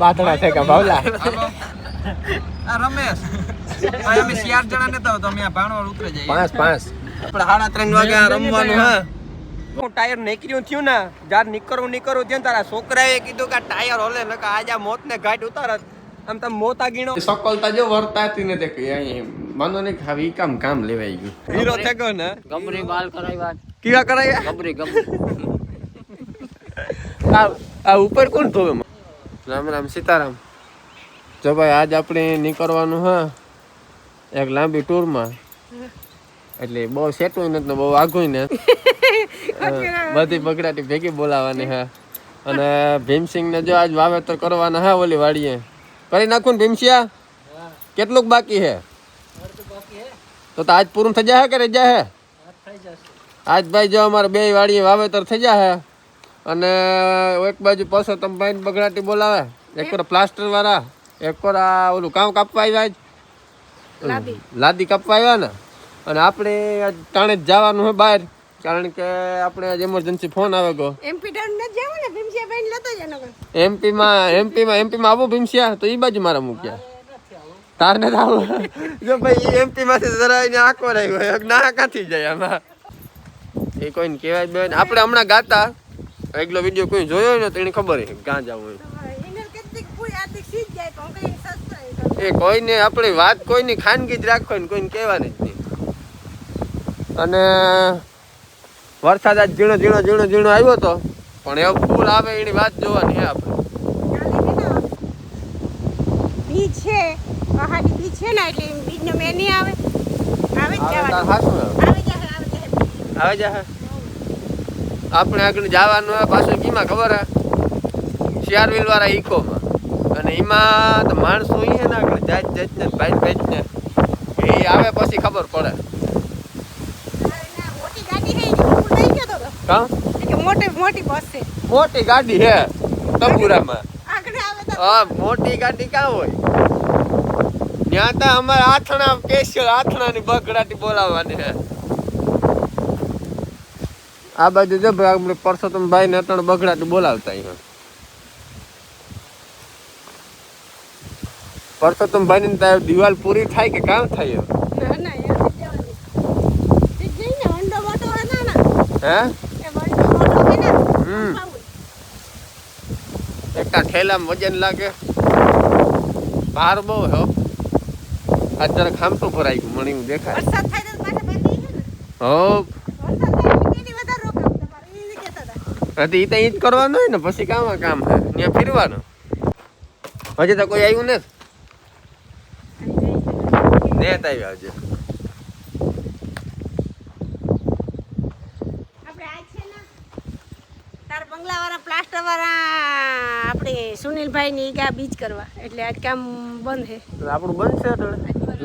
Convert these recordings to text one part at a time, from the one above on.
પાતળા છે કે ભાવલા આ રમેશ ભાઈ અમે 4 જણા નતા તો અમે આ ભાણવડ ઉતરે જઈએ 5 આપણે 3:30 વાગે રમવાનું હા હું ટાયર નીકળ્યું થયું ને જ્યારે નીકળું થયું તારા છોકરાએ કીધું કે ટાયર હોલે ને કે આજે મોત ને ઘાટ ઉતારત આમ તમે મોતા ગીણો સકલતા જો વર્તાતી ને તે કે અહીં માનો ને ખાવી કામ લેવાઈ ગયું હીરો થઈ ગયો ને ગમરી બાલ કરાવ્યા કેવા કરાયા ગમરી આ ઉપર કોણ ધોવે રામ સીતારામ જો ભાઈ આજ આપણે નીકળવાનું હા એક લાંબી ટૂરમાં એટલે બહુ સેટું નથી બહુ આઘું ને બધી બગડાટી ભેગી બોલાવાની હા અને ભીમસિંહ ને જો આજ વાવેતર કરવાના હા ઓલી વાડીએ કરી નાખું ને ભીમસિયા કેટલુંક બાકી હે તો આજ પૂરું થઈ જાય કે રહી જાય આજ ભાઈ જો અમારે 2 વાડીએ વાવેતર થઈ જાય અને એક બાજુ પાછો તમે ભાઈ બગડાટી બોલાવે એક વાર પ્લાસ્ટર વાળા એક વાર આ ઓલું કામ કાપવા આવ્યા લાદી કાપવા આવ્યા ને અને આપણે ટાણે જ જવાનું હોય બહાર કારણ કે આપણે આજ એમરજન્સી ફોન આવે ગયો એમપીમાં આવું ભીમસિયા તો એ બાજુ મારા મૂક્યા તાર ને આવું જો ભાઈ એમપી માંથી જરાઈને આંખો રહ્યો ના ક્યાંથી જાય આમાં એ કોઈને કહેવાય બેન આપણે હમણાં ગાતા એકલો વિડીયો કોઈ જોયો હોય ને તો એને ખબર છે ક્યાં જવું હોય એ કોઈને આપણી વાત કોઈની ખાનગી જ રાખો ને કોઈને કહેવાની જ નહીં અને વરસાદ આજ ઝીણો આવ્યો હતો પણ એવો ફૂલ આવે એની વાત જોવાની આપણે બીજ છે પહાડી બીજ છે ને એટલે બીજ નો મેં નહીં આવે જાય આપણે આગળ જવાનું હોય પાછું કીમાં ખબર હે 4 વ્હીલ વાળા ઇકોમાં અને એમાં તો માણસો એ ને આગળ જાત ને ભાઈ ને એ આવે પછી ખબર પડે મોટી ગાડી હે તંબુરામાં હા મોટી ગાડી ક્યાં હોય ત્યાં તો અમારે આથણા સ્પેશિયલ આથણાની બગડાટી બોલાવવાની હે આ બાજુ જો આપણે પરસોત્તમ ભાઈ ને 3 બગડાટી બોલાવતા અહીંયા પરસોત્તમ ભાઈ ની દિવાલ પૂરી થાય કે કામ થાય હે એક ઠેલામાં વજન લાગે ભાર બહુ હો આજ જરા ખામટું ભરાઈ ગયું મને એવું દેખાય હો ઈ તો ઈ જ કરવાનું હોય ને પછી કામ હે ત્યાં ફેરવાનું હજી તો કોઈ આવ્યું નથી નેત આવ્યા હજી પ્લાસ્ટર વાળા આપણે સુનિલભાઈ ની ગા બીજ કરવા એટલે આજ કામ બંધ છે આપણું બંધ છે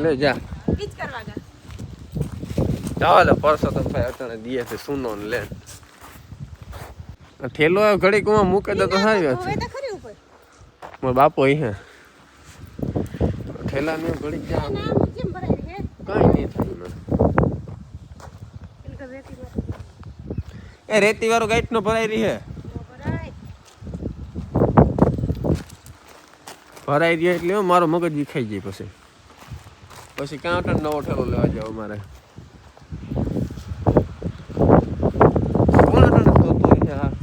લે જા બીજ કરવા ગા ચાલ પરસોત્તમ ભાઈ અટણે દીએ છે સુનો ને લે ઠેલો ઘડી કુમાં મૂકે દે તો સારી વાત છે મારો બાપો હે ઠેલા ને ઘડી જા કઈ નહીં થાય એ રેતી વાળો ગાઈટ નો ભરાઈ રહી હે ભરાઈ રહ્યા એટલે મારો મગજ વિખાઈ જાય પછી ક્યાં નવો ઠેલો લેવા જાવ મારે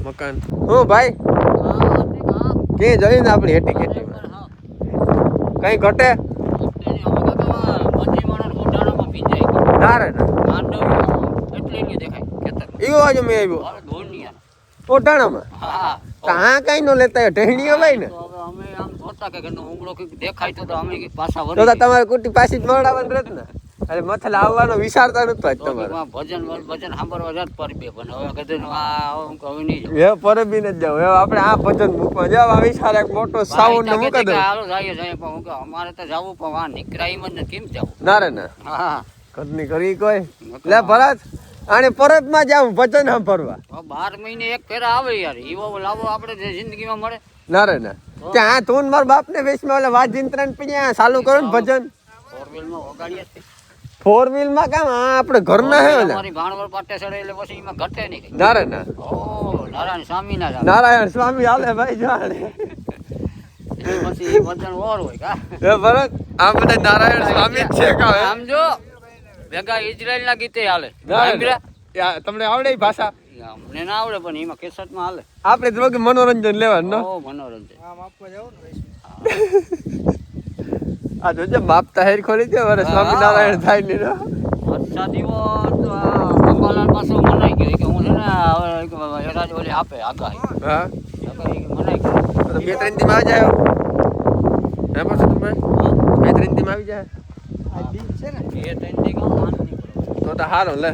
મકાન હું ભાઈ કે જઈને આપણી હેટી કેટી કઈ ઘટે એવો આજે મેં આવ્યો ઓટાણામાં કાં કઈ નો લેતા ટેહણીઓ ભાઈ ને તો તમારે કુટી પાછી જ મળવાનું રહેત ને અરે મથલ આવવાનો વિચારતા નતો તમારે ભજન સાંભળવા જાત પર બે પણ હવે કદે હવે નહીં એ પર બી ન જાવ હવે આપણે આ ભજન મૂકવા જાવ આ વિચાર એક મોટો સાઉન્ડ ને મૂકી દો હાલો જાય પણ અમારે તો જાવું પણ આ નીકળાઈ મત કેમ જાવું ના રે ના હા ઘરની કરી કોઈ લે ભરત આને પરત માં જાવ ભજન સાંભળવા 12 મહિને એક ફેરા આવે યાર એવો લાવો આપણે જે જિંદગીમાં મળે ના રે ના ત્યાં તું માર બાપ ને વેચમાં ઓલા વાત જિંત્રન પીયા ચાલુ કરો ને ભજન 4 વ્હીલમાં વગાડીએ 4 વ્હીલ માં કામ આપણે ઘરના હે ઓલા મારી ભાણવડ પાટે ચડે એટલે પછી એમાં ઘટે નહીં ના રે ના ઓ નારાયણ સ્વામી ના નારાયણ સ્વામી હાલે ભાઈ જાણે પછી વજન ઓર હોય કા હે ભરત આ બધા નારાયણ સ્વામી જ છે કા આમ જો ભેગા ઇઝરાયલ ના ગીતે હાલે તમને આવડે ઈ ભાષા અમને ના આવડે પણ એમાં કેસેટ માં હાલે આપણે તો કે મનોરંજન લેવાનું નો ઓ મનોરંજન આ જોજે બાપતા હેર ખોલી દે વરે સ્વામિનારાયણ થાય ને અચ્છા દિવસ તો આ અંબાલાલ પાછો મનાઈ ગયો કે હું છે ને હવે એરાજ ઓલી આપે આગાહી હા આગાહી મનાઈ ગયો તો બે ત્રણ દી માં આવી જાય હે પછી તમે બે ત્રણ દી માં આવી જાય એ ત્રણ દી કામ માન નહીં તો હારો લે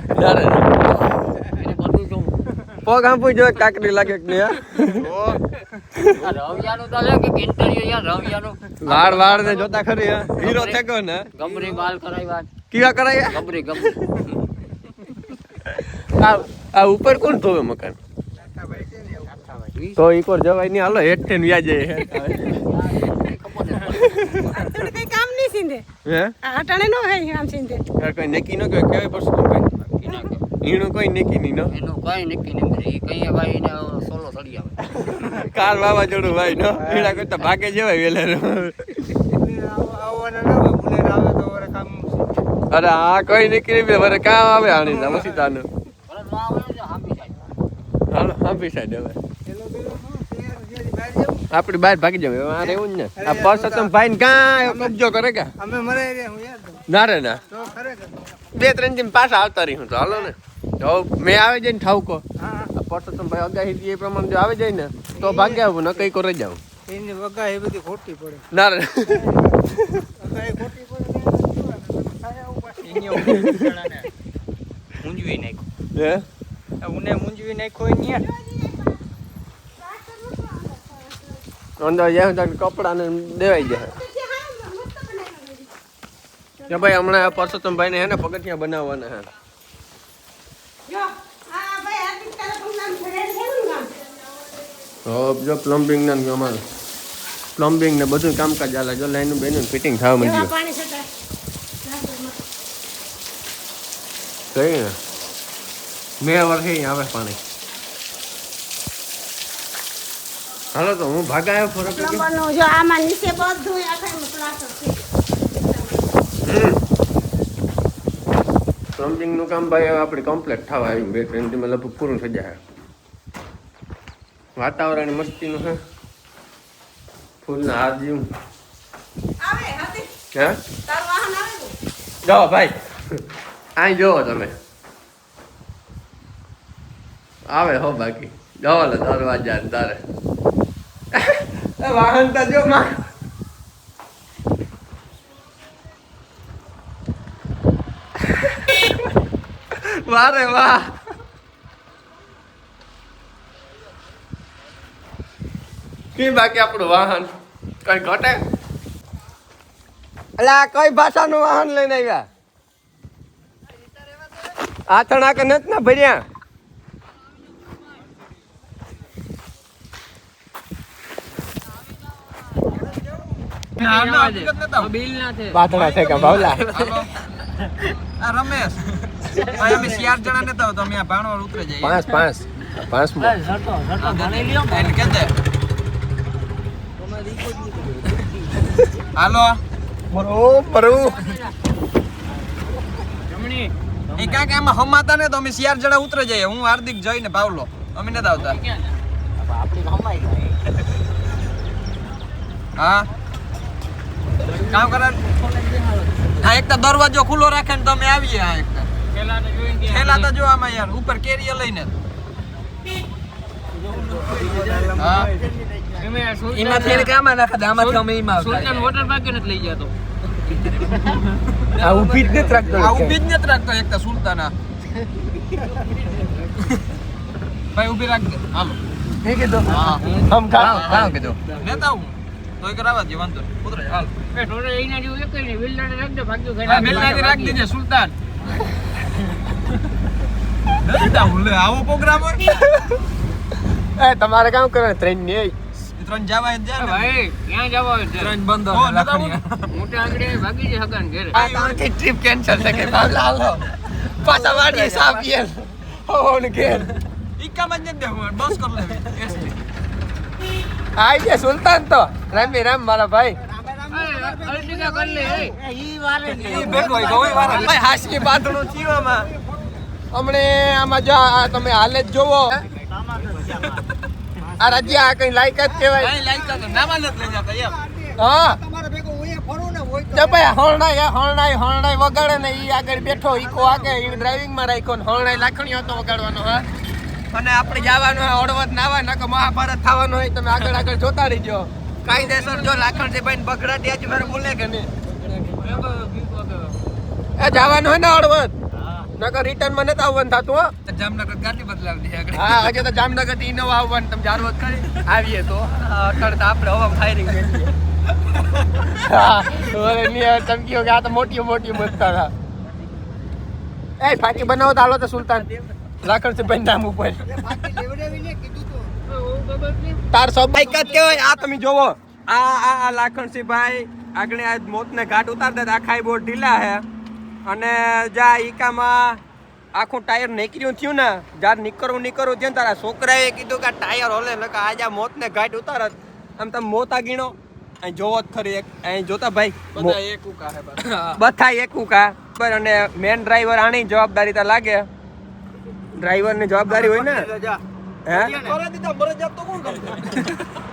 પડે એને બધું જો પગ આમ પૂછજો કાકડી લાગે કે નહીં રવિયાનું તો લે કે ઇન્ટરવ્યુ યાર રવિયાનું વાળ ને જોતા ખરી હે હીરો થેગો ને ગમરી બાલ કરાવ્યા કેવા કરાય ગમરી આ ઉપર કોણ ધોવે મકાન તો ઈકોર જવાય નહીં હાલો હેઠે ને વ્યાજે થોડું કઈ કામ નહીં સીંધે હે આ અટાણે નો હે કામ સીંધે કઈ નક્કી ન કહેવાય પરસું ઈણું કોઈ નક્કી નહીં નો એનું કઈ નક્કી નહીં કઈ ભાઈ ને સોલો સડી આવે કાલ વાવાઝોડું ભાઈ નો ઈડા કરતા ભાગે જવાય વેલેરો અરે આ કઈ નક્કી નહીં વરે કામ આવે આની પછી તાનું બરાબર માં આવે છે હાંભી જાય હાલો આપી સાઈડ હવે આપડી બહાર ભાગી જવાય આ રહેવું જ ને આ પરસોત્તમ ભાઈ ને કાંઈ કબજો કરે કે અમે મરે રે હું યાર ના રે ના તો ખરેખર બે ત્રણ દિન પાછા આવતા રહી હું તો હાલો ને તો મેં આવી જાય ને ઠાવકો પરસોત્તમ ભાઈ અગાહી એ પ્રમાણે જો આવી જાય ને તો ભાગ્યા આવું ન કઈ કરે જાઉં એની વગા એ બધી ખોટી પડે ના રે વગા એ ખોટી પડે મૂંઝવી નાખ્યો હે ઉને મૂંઝવી નાખ્યો ન્યા અંદર જાય તો કપડા ને દેવાઈ જાય કે ભાઈ હમણાં પરસોત્તમ ભાઈ ને હે ને પગથિયા બનાવવાના હે જો આ ભાઈ હાર્દિક તારા ભંગામ છેડે છે ને કામ તો જો પ્લમ્બિંગ ના અમારે પ્લમ્બિંગ ને બધું કામકાજ ચાલે જો લાઈન બેનું ફિટિંગ થવા એવા માંડ્યું પાણી છટાય કઈ ને મેં વર્ષે આવે પાણી હાલો તો હું ભાગાયો ફરક પ્લમ્બરનું જો આમાં નીચે બધું આખામાં પ્લાસ્ટર છે પ્લમ્બિંગ નું કામ ભાઈ આપણે કમ્પ્લીટ થવા આવ્યું બે ત્રણ દિવસમાં લગભગ પૂરું થઈ જાય વાતાવરણ મસ્તીનું છે ફૂલના હાર જેવું આવે હાર્દિક હે તારું વાહન આવે ને જાઓ ભાઈ અહીં જોવો તમે આવે હો બાકી જાઓ લે દરવાજા તારે વાહન તો જો માં વારે વાહ કે બાકી આપણું વાહન કઈ ઘટે અલા કઈ ભાષાનું વાહન લઈને આવ્યા આથણા કે નથી ના ભર્યા બાથડા છે કે બાવલા આ રમેશ ભાઈ અમે 4 જણા નતા તો અમે આ ભાણવડ ઉતરે જઈએ પાંચ એટલે કેતે હાલો બરોબર એ કાંઈક એમાં હમાતા ને તો અમે 4 જણા ઉતરે જઈએ હું હાર્દિક જઈને ભાવલો અમે નતા આવતા હા કામ કરે હા એક તો દરવાજો ખુલ્લો રાખે ને તમે આવીએ આ એક ખેલા તો જો આમાં યાર ઉપર કેરીએ લઈને હા એમાં થઈને કામાં નાખતા આમાં અમે એમાં સુલતાન વોટર પાર્ક ને લઈ ગયા તો આ ઊભી જ નથી રાખતો આ ઊભી જ નથી રાખતો એક તો સુલતાના ભાઈ ઊભી રાખજે હાલો નહીં કીધું હા હમ કામ કીધું લેતા હું તોય કરાવવા દે વાંધો નહીં ઉતરે હાલ એ ઢોરે એના જેવું એક નહીં વિલ્લાને રાખજો ભાગ્યો હા મેલનાથી રાખ દીજે સુલતાન નતા હું લે આવો પ્રોગ્રામ હોય એ તમારે કામ કરે ટ્રેન ની ત્રણ જવાય જ જાય ભાઈ ક્યાં જવા હોય ત્રણ બંધ લાખણીયા મોટા આંગળે ભાગી જાય હગાન ઘરે આ તારથી ટ્રીપ કેન્સલ છે કે બાવલા હાલો પાછા વાડીએ સાપ યેલ હોન ઘેર ઈકામાં જ દે હું બસ કર લેવી એસટી આઈ ગયા સુલતાન તો રામ રામ મારા ભાઈ ભાઈ હાસકી બાંધણું થયું આમાં હમણે આમાં જો આ તમે હાલે જ જોવો આ રાજ્ય આ કઈ લાયકાત કહેવાય હા જો ભાઈ હરણાઈ વગાડે ને ઈ આગળ બેઠો ઈકો આગે ઈ ડ્રાઇવિંગ માં રાખ્યો ને હરણાઈ લાખણીઓ તો વગાડવાનો હા અને આપણે જવાનું હોય હળવદ નાવા નકર મહાભારત થવાનું હોય તમે આગળ જોતા રહીજો કાયદેસર જો લાખણજી ભાઈ બગડાટી આજે મારે બોલે કે નહીં એ જવાનું હોય ને હળવદ નકર રિટર્ન માં નથી આવવાનું થતું હો જામનગર ગાડી બદલાવની આગળ હા હજે તો જામનગર થી ઇનોવા આવવાનું તમે જારવત કરી આવીએ તો અટડ તો આપણે હવા ફાયરિંગ કરીએ હા ઓરે ની ચમકીઓ કે આ તો મોટી મસ્તા હતા એ ફાકી બનાવો તો હાલો તો સુલતાન લાખણ થી ભાઈ નામ ઉપર તાર સો બાઈક જ કેવાય આ તમે જોવો આ લાખણસિંહ ભાઈ આગળ આ મોતને ઘાટ ઉતારતા આખા બોર્ડ ઢીલા હે અને જા ઈકામાં આખું ટાયર નીકળ્યું થયું ને જાર નીકળવું થયું તારા છોકરાએ કીધું કે ટાયર હોલે નકા આજ આ મોતને ઘાટ ઉતારત આમ તમે મોતા ગીણો અહીં જોવો જ ખરી એક અહીં જોતા ભાઈ બધા એક ઉકા પર અને મેન ડ્રાઈવર આની જવાબદારી તો લાગે ડ્રાઈવર ની જવાબદારી હોય ને હે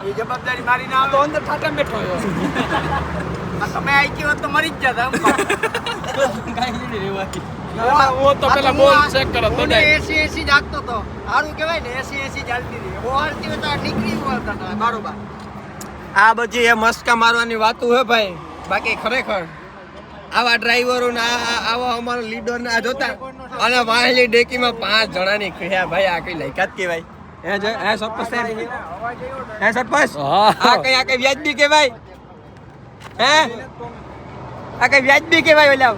એ જવાબદારી મારી ના તો અંદર ઠાઠા બેઠો તમે આઈ ગયો તો મરી જ જતા ઓ તો પેલા બોલ ચેક કરો તો એસી જાગતો તો સારું કહેવાય ને એસી ચાલતી રહી ઓ આરતી તો નીકળી ગયો બરોબર આ બધી એ મસ્કા મારવાની વાતો હે ભાઈ બાકી ખરેખર આવા ડ્રાઈવરો ને આવા અમારો લીડર ને આ જોતા અને વાહલી ડેકીમાં 5 જણાની ખયા ભાઈ આ કઈ લાયકાત કેવાય હે સરપંચ હે સરપંચ આ કઈ વ્યાજબી કેવાય હે આ કઈ વ્યાજબી કેવાય ઓલા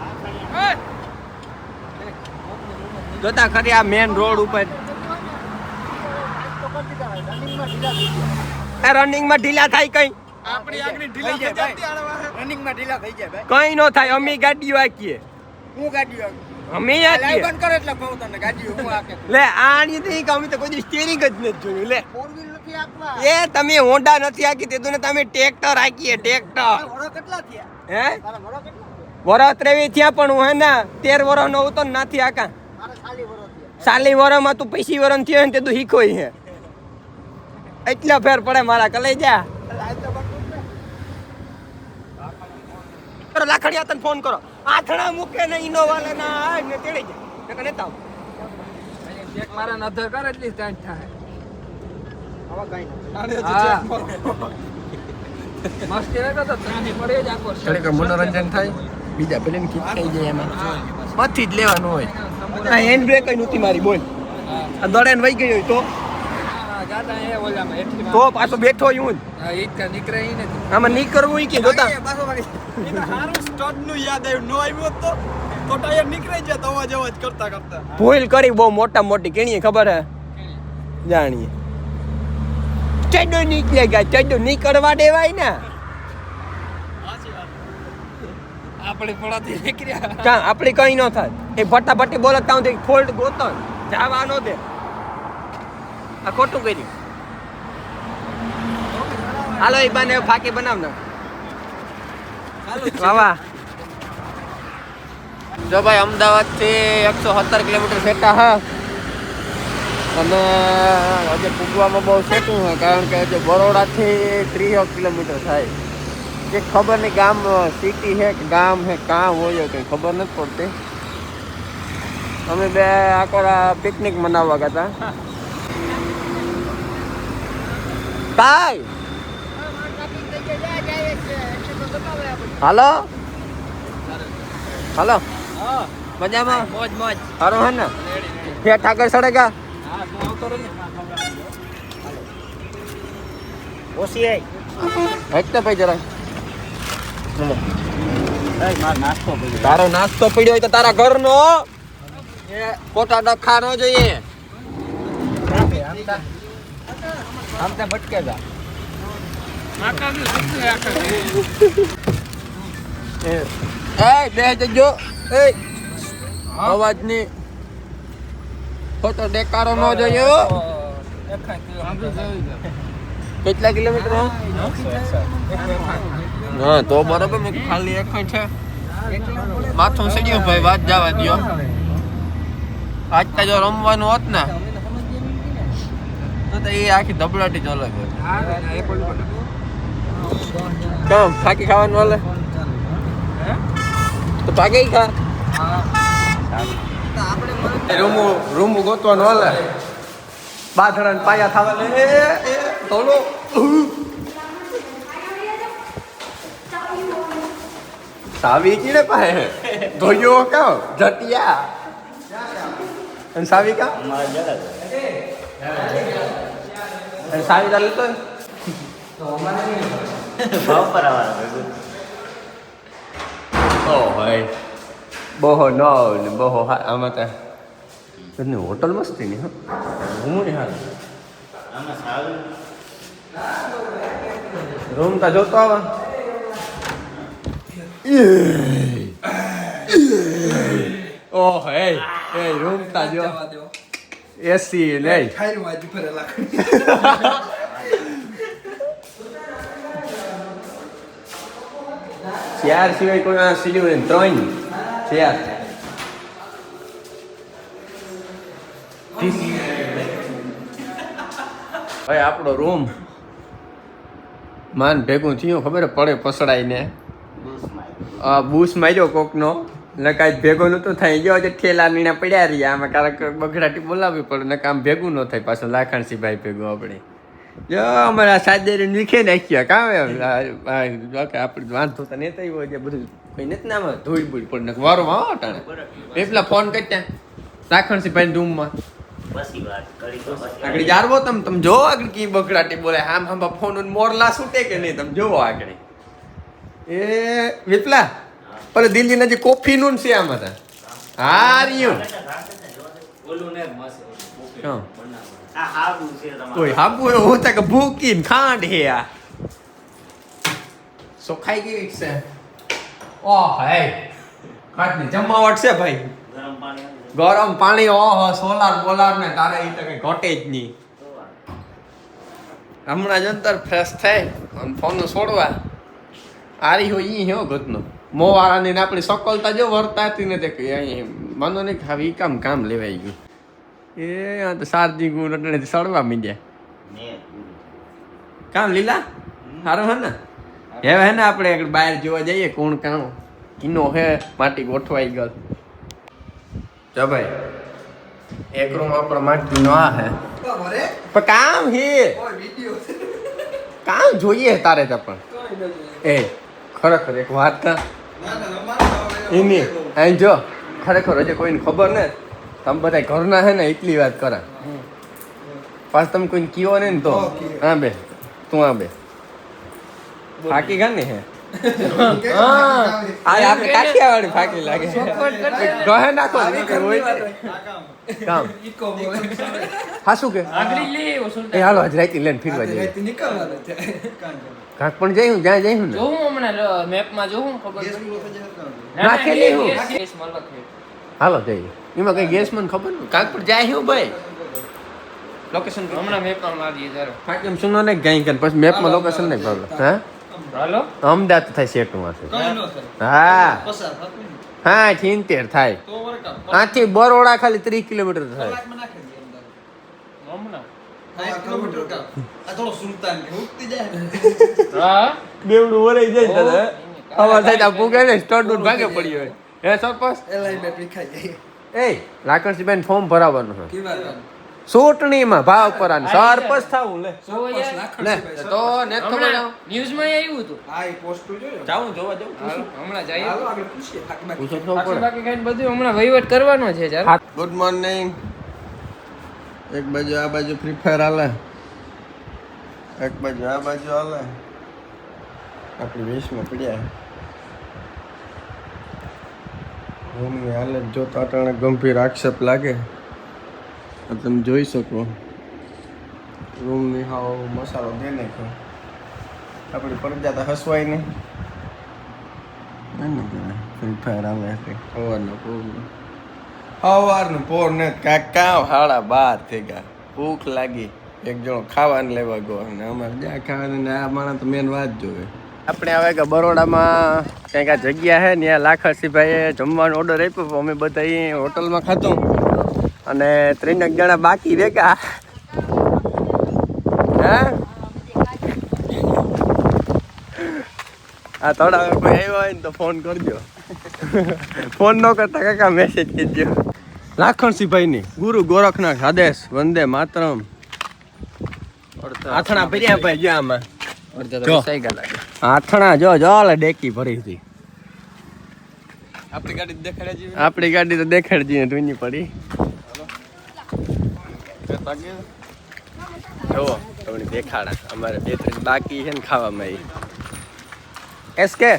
જોતા ખરી આ મેન રોડ ઉપર રનિંગ માં ઢીલા થાય કઈ આપણી આગળ ઢીલા થઈ જાય રનિંગ માં ઢીલા થઈ જાય ભાઈ કઈ નો થાય અમે ગાડીઓ આકીએ હું ગાડીઓ અમે આકીએ બંધ કરો એટલે કહું તમને ગાડીઓ હું આકે લે આની થી અમે તો કોઈ સ્ટીરિંગ જ નથી જોયું લે 4 વ્હીલ નથી આપવા એ તમે હોન્ડા નથી આકી તે તો તમે ટ્રેક્ટર આકીએ ટ્રેક્ટર વરો કેટલા થયા હે તારા વરો કેટલા વરસ 23 થયા પણ હું હે ને 13 વરસ નો હતો નથી આકા મારા ખાલી વરો થયા સાલી વરમાં તું 25 વરસ થયો ને તે તું શીખોય હે એટલા ફેર પડે મારા કલઈ જા કરો લાખડિયા તને ફોન કરો આથણા મૂકે ને ઇનોવા લેના ને તેડી જાય નકર નેતા ચેક મારા નધર કર એટલી સ્ટાન્ડ થાય હવે કાઈ આને ચેક મારો મસ્તી રહેતો તો ત્રાની પડે જ આખો છે મનોરંજન થાય બીજા પેલીને કીક થઈ જાય એમાં પછી જ લેવાનું હોય આ હેન્ડ બ્રેક કઈ નહોતી મારી બોલ આ દડે ને વઈ ગયો તો તો પાછો બેઠો હું આમાં નીકળવું ઈ કે જોતા ભૂલ કરી બહુ મોટા મોટી કેણીએ ખબર હે જાણીએ ચડો નીકળે ગયા ચડો નીકળવા દેવાય ને આપણે પડાથી નીકળ્યા કા આપણે કઈ ન થાય એ ફટાફટી બોલતા હું ફોલ્ટ ગોતો જવા નો દે આ ખોટું કર્યું હાલો એ બાને ફાકી બનાવ ને વાહ જો ભાઈ અમદાવાદ થી 117 કિલોમીટર સેટા હા અને હજે પૂગવામાં બહુ સેટું છે કારણ કે હજે બરોડા થી 30 કિલોમીટર થાય જે ખબર નહીં ગામ સિટી છે કે ગામ છે કાં હોય કઈ ખબર નથી પડતી અમે બે આખા પિકનિક મનાવવા ગયા હતા કાઈ હાલો હાલો મજામાં મોજ મોજ સારું હે ને ફેટ આગળ સડેગા ઓસી આઈ હટતે ભાઈ જરા તારો નાસ્તો પડ્યો હોય તો તારા ઘરનો ખોટા ડખા ન જોઈએ આમતા ભટકે જા બે જજો અવાજ ની ખોટો દેકારો ન જોઈએ કેટલા કિલોમીટર હા તો બરોબર મેં ખાલી એક છે માથું સડ્યું ભાઈ વાત જવા દો આજતા જો રમવાનું હોત ને તો એ આખી ધબડાટી જ અલગ હોય કેમ ફાકી ખાવાનું હાલે તો પાકે ખા રૂમ ગોતવાનું હાલે બાથડા પાયા થવા લે થોડો સાવી કીને પાહે ધોયો કા જટિયા અને સાવી કા અને સાવી તા લેતો તો અમારે ભાવ પર આવવાનો ઓ ભાઈ બહો નો ને બહો આમાં તા તને હોટલ મસ્તી ની હું ને હાલ આમાં સારું રૂમ તા જોતો આવા Oh, hey, room તા જો એસી નહીં ખાયરું આજુ ફરેલા ચાર સિવાય કોઈ આ સીડ્યું ને 3 ચાર ભાઈ આપણો રૂમ માન ભેગું થયું ખબર પડે પસડાઈને આ બૂસ માર્યો કોકનો ને કાંઈ ભેગો નહોતો થાય ગયો જે ઠેલા નીણા પડ્યા રહ્યા આમાં કારક બગડાટી બોલાવવી પડે ને કામ ભેગું ન થાય પાછું લાખાણસી ભાઈ ભેગું આપણે જો અમારા સાદેરી નીખે નાખ્યા કામ આપણે વાંધો તો નેતા હોય જે બધું કઈ નથી ને આમાં ધોઈ બુઈ પડે વારો વાવો ટાણે પેલા ફોન કરતા લાખાણસી ભાઈ રૂમમાં આગળ જારવો તમે જોવો આગળ કી બગડાટી બોલે આમ આમ ફોન મોરલા છૂટે કે નહીં તમે જોવો આગળ એ વિપલા પણ દિલ્હી નજી કોફી નું છે આમાં તા હાર્યું કોઈ હાબુ એવું હોતા કે ભૂકીન ખાંડ હે આ સો ખાઈ ગઈ છે ઓહ હે ખાટની જમાવટ છે ભાઈ ગરમ પાણી ઓહો સોલાર બોલાર ને તારે ઈ તો કઈ ઘટે જ નહીં હમણાં જ અંતર ફ્રેશ થાય અને ફોન છોડવા આરી હોય ઈ હે ગતનો મોવાળાની આપણી સકલતા જો વર્તાતી ને તે અહીં માનો ને કે હવે ઈ કામ લેવાઈ ગયું એ આ તો સારજી ગુણ એટલે સડવા મીડ્યા કામ લીલા સારું હે ને હવે હે ને આપણે આગળ બહાર જોવા જઈએ કોણ કામ કિનો હે માટી ગોઠવાઈ ગયો જો ભાઈ એક રૂમ આપણો માટીનો આ હે પણ કામ હે કામ જોઈએ તારે તો પણ એ ખરેખર એક વાત કા એની અહીં જો ખરેખર હજી કોઈને ખબર ને તમે બધા ઘરના હે ને એટલી વાત કરા પાછ તમે કોઈને કયો ને તો હા બે તું આ બે ફાકી ગા ને હે આપણે કાઠિયાવાડી ફાકી લાગે ગહે નાખો કામ હા શું કે એ હાલો આજ રાતે લઈને ફીરવા જઈએ કાંક પણ જઈશું જ્યાં જઈશું ને જોઉં હમણાં મેપમાં જોઉં ખબર નાખેલી હું ગેસમાં લખે હાલો જઈએ એમાં કઈ ગેસ મને ખબર નહીં કાંક પણ જાય હું ભાઈ લોકેશન હમણાં મેપમાં મારીએ જરા ફાકી સુનો ને ગાઈ કર પછી મેપમાં લોકેશન નહીં પ્રોબ્લેમ હા હાલો અમદાવાદ થાય સેટુમાંથી હા હા 76 થાય આથી બરોડા ખાલી 30 કિલોમીટર થાય હમણાં બેવડું વરાઈ જાય દાદા હવા થાય તો પૂગે ને સ્ટોર ભાગે પડી હોય હે સરપંચ એ લાકણસીબેન ફોર્મ ભરાવવાનું છે ચૂંટણીમાં ભાવ કરવાનું સરપંચ થાવું લે લે તો ને ખબર ન્યૂઝમાં આવ્યું હતું જાઉં જોવા જાઉં હમણાં જઈએ પૂછો તો પડે બાકી કઈ બધું હમણાં વહીવટ કરવાનો છે જરા ગુડ મોર્નિંગ એક બાજુ આ બાજુ ફ્રી ફાયર હાલે એક બાજુ આ બાજુ હાલે આપણી વેશમાં પડ્યા રૂમની હાલત જોતા અટાણે ગંભીર આક્ષેપ લાગે તમે જોઈ શકો રૂમની હાવ મસાલો દે નાખ્યો આપણી પરજાતા હસવાય નહીં ફ્રી ફાયર હાલે એટલે સવારનું પોર ને કાંક કાં 12:30 થઈ ગયા ભૂખ લાગી એક જણો ખાવાનું લેવા ગયો અને અમારે જ્યાં ખાવાનું આ માણસ તો મેન વાત જોવે. આપણે હવે કે બરોડામાં કંઈક આ જગ્યા છે ને ત્યાં લાખરસીભાઈએ જમવાનો ઓર્ડર આપ્યો. અમે બધા અહીં હોટલમાં ખાધું અને 3 જણા બાકી રેગા. હા આ થોડા કોઈ આવ્યો હોય ને તો ફોન કરજો. ફોન ન કરતા કાકા મેસેજ કરજો. લાખણસિંહભાઈની ગુરુ ગોરખનાથ આદેશ વંદે માતરમ. આથણા ભર્યા ભાઈ જો આમાં આથણા જો લે ડેકી ભરી હતી. આપણી ગાડી તો દેખાડજી ધૂની પડી. જો તમને દેખાડા અમારે 2-3 બાકી છે ને ખાવામાં. એસકે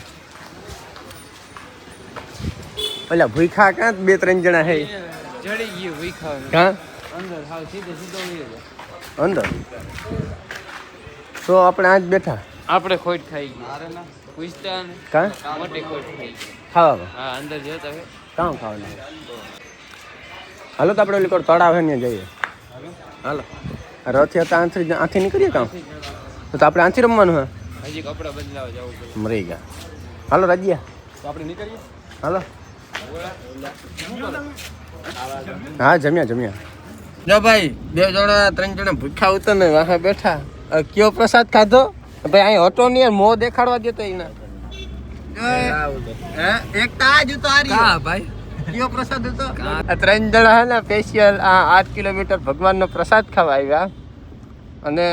ઓલા ભૂખા કાં 2-3 જણા હે જડી ગયું ભૂખા કાં અંદર હાવ સીધે સીધો વયો જાય. અંદર તો આપણે આજ બેઠા આપણે ખોટ ખાઈ ગઈ પૂછતા ને કાં મોટી ખોટ ખાઈ ગઈ. ખાવામાં હા અંદર જતા હવે કાં ખાવાનું. હાલો તો આપણે ઓલી કોર તળાવ હે ને જઈએ. હાલો રથી હતા આથી નીકળીએ કાં તો આપણે આથી રમવાનું હે. હજી કપડા બદલાવા જવું પડે. મરી ગયા. હાલો રાજ્યા તો આપણે નીકળીએ. હાલો હા જમ્યા. જો ભાઈ 2 જણા 3 જણા ભૂખ્યા ઉતર ને વાહ બેઠા. કયો પ્રસાદ ખાધો ભાઈ? અહીં હટો નહીં મોં દેખાડવા દેતો એના. એક તાજ ઉતો આ રહ્યો ભાઈ. કયો પ્રસાદ હતો? 3 જણા હે ને સ્પેશિયલ 8 કિલોમીટર ભગવાનનો પ્રસાદ ખાવા આવ્યા અને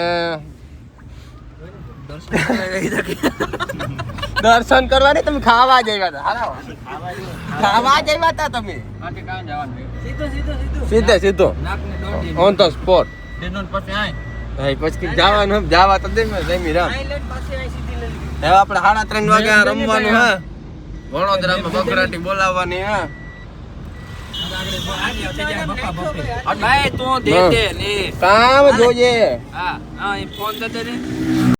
દર્શન કરવા નહીં, તમે ખાવા જ આવ્યા હતા. ખાવા જ આવ્યા હતા તમે. સીધો ઓન ધ સ્પોટ. પછી જવાનું જવા તો દે જમી રામ. હવે આપણે 3:30 વાગે રમવાનું હે. વડોદરામાં બકરાટી બોલાવવાની હે. કામ જોઈએ. હા હા ફોન દે